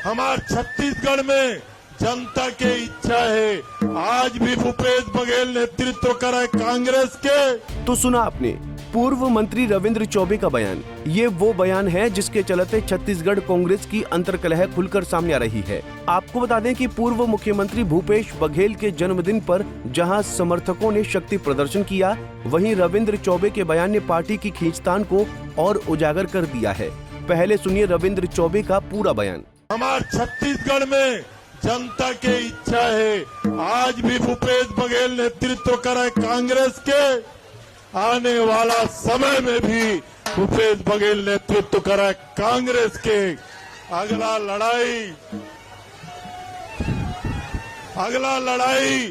हमारे छत्तीसगढ़ में जनता की इच्छा है आज भी भूपेश बघेल नेतृत्व करे कांग्रेस के। तो सुना आपने पूर्व मंत्री रविंद्र चौबे का बयान। ये वो बयान है जिसके चलते छत्तीसगढ़ कांग्रेस की अंतर्कलह खुलकर सामने आ रही है। आपको बता दें कि पूर्व मुख्यमंत्री भूपेश बघेल के जन्मदिन पर जहां समर्थकों ने शक्ति प्रदर्शन किया, वहीं रविंद्र चौबे के बयान ने पार्टी की खींचतान को और उजागर कर दिया है। पहले सुनिए रविंद्र चौबे का पूरा बयान। हमारे छत्तीसगढ़ में जनता की इच्छा है आज भी भूपेश बघेल नेतृत्व करे कांग्रेस के। आने वाला समय में भी भूपेश बघेल नेतृत्व करे कांग्रेस के। अगला लड़ाई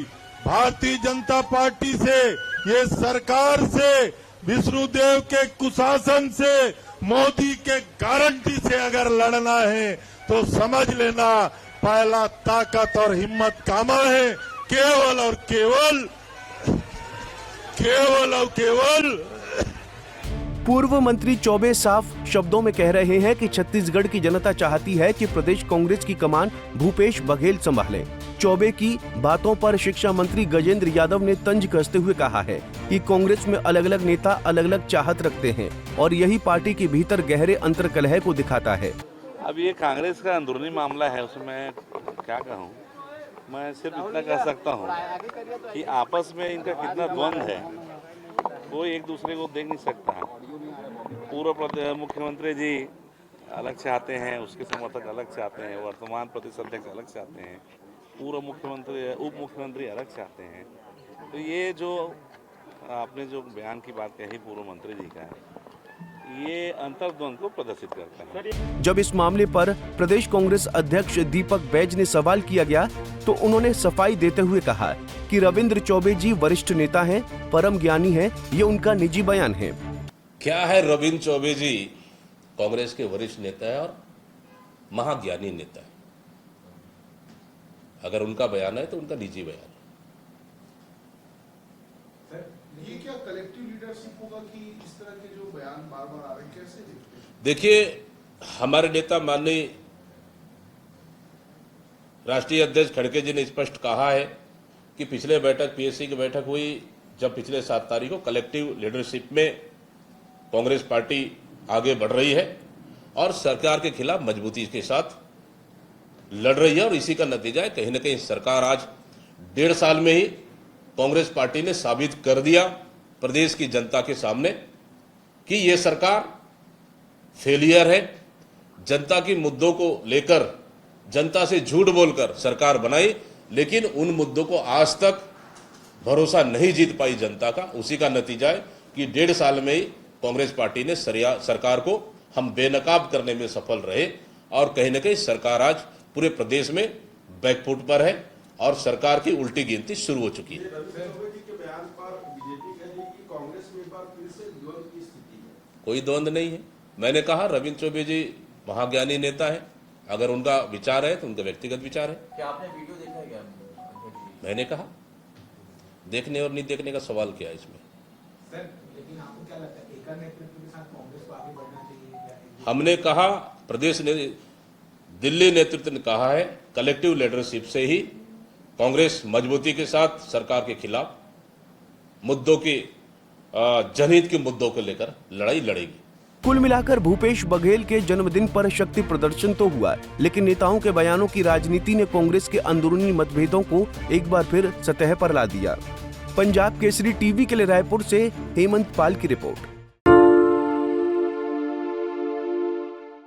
भारतीय जनता पार्टी से, ये सरकार से, विष्णुदेव के कुशासन से, मोदी के गारंटी से अगर लड़ना है तो समझ लेना पहला ताकत और हिम्मत कामा है केवल और केवल। पूर्व मंत्री चौबे साफ शब्दों में कह रहे हैं कि छत्तीसगढ़ की जनता चाहती है कि प्रदेश कांग्रेस की कमान भूपेश बघेल संभालें। चौबे की बातों पर शिक्षा मंत्री गजेंद्र यादव ने तंज कसते हुए कहा है कि कांग्रेस में अलग अलग नेता अलग अलग चाहत रखते हैं और यही पार्टी के भीतर गहरे अंतर्कलह को दिखाता है। अब ये कांग्रेस का अंदरूनी मामला है, उसमें क्या कहूँ, मैं सिर्फ इतना कह सकता हूँ कि आपस में इनका कितना द्वंद्व है कोई एक दूसरे को देख नहीं सकता। पूर्व मुख्यमंत्री जी अलग चाहते हैं, उसके समर्थक अलग चाहते हैं, वर्तमान प्रदेश अध्यक्ष अलग चाहते हैं, पूर्व मुख्यमंत्री उप मुख्यमंत्री अलग चाहते हैं। तो ये जो आपने जो बयान की बात कही पूर्व मंत्री जी का, ये अंतर्द्वंद को प्रदर्शित करता है। जब इस मामले पर प्रदेश कांग्रेस अध्यक्ष दीपक बैज ने सवाल किया गया तो उन्होंने सफाई देते हुए कहा कि रविंद्र चौबे जी वरिष्ठ नेता हैं, परम ज्ञानी हैं, ये उनका निजी बयान है। क्या है, रविंद्र चौबे जी कांग्रेस के वरिष्ठ नेता है और महाज्ञानी नेता है। अगर उनका बयान है तो उनका निजी बयान है। ये क्या कलेक्टिव लीडरशिप होगा कि इस तरह के जो बयान बार-बार आ रहे हैं, कैसे देखते हैं? देखिए, हमारे नेता माननीय राष्ट्रीय अध्यक्ष खड़गे जी ने स्पष्ट कहा है कि पिछले बैठक पीएससी की बैठक हुई जब पिछले 7 तारीख को कलेक्टिव लीडरशिप में कांग्रेस पार्टी आगे बढ़ रही है और सरकार के खिलाफ मजबूती के साथ लड़ रही है और इसी का नतीजा है कहीं ना कहीं सरकार आज 1.5 साल में ही कांग्रेस पार्टी ने साबित कर दिया प्रदेश की जनता के सामने कि ये सरकार फेलियर है। जनता की मुद्दों को लेकर जनता से झूठ बोलकर सरकार बनाई, लेकिन उन मुद्दों को आज तक भरोसा नहीं जीत पाई जनता का। उसी का नतीजा है कि 1.5 साल में ही कांग्रेस पार्टी ने सरकार को हम बेनकाब करने में सफल रहे और कहीं ना कहीं सरकार आज पूरे प्रदेश में बैकफुट पर है और सरकार की उल्टी गिनती शुरू हो चुकी है। कोई द्वंद्व नहीं है। मैंने कहा रविंद्र चौबे जी महाज्ञानी नेता है, अगर उनका विचार है तो उनका व्यक्तिगत विचार है। क्या आपने वीडियो देखा है क्या? मैंने कहा देखने और नहीं देखने का सवाल क्या है इसमें। सर, लेकिन आपको क्या लगता है एकल नेतृत्व के साथ कांग्रेस को आगे बढ़ना चाहिए? हमने कहा, प्रदेश ने दिल्ली नेतृत्व ने कहा है कलेक्टिव लीडरशिप से ही कांग्रेस मजबूती के साथ सरकार के खिलाफ मुद्दों की जनहित के मुद्दों को लेकर लड़ाई लड़ेगी। कुल मिलाकर भूपेश बघेल के जन्मदिन पर शक्ति प्रदर्शन तो हुआ, लेकिन नेताओं के बयानों की राजनीति ने कांग्रेस के अंदरूनी मतभेदों को एक बार फिर सतह पर ला दिया। पंजाब केसरी टीवी के लिए रायपुर से हेमंत पाल की रिपोर्ट।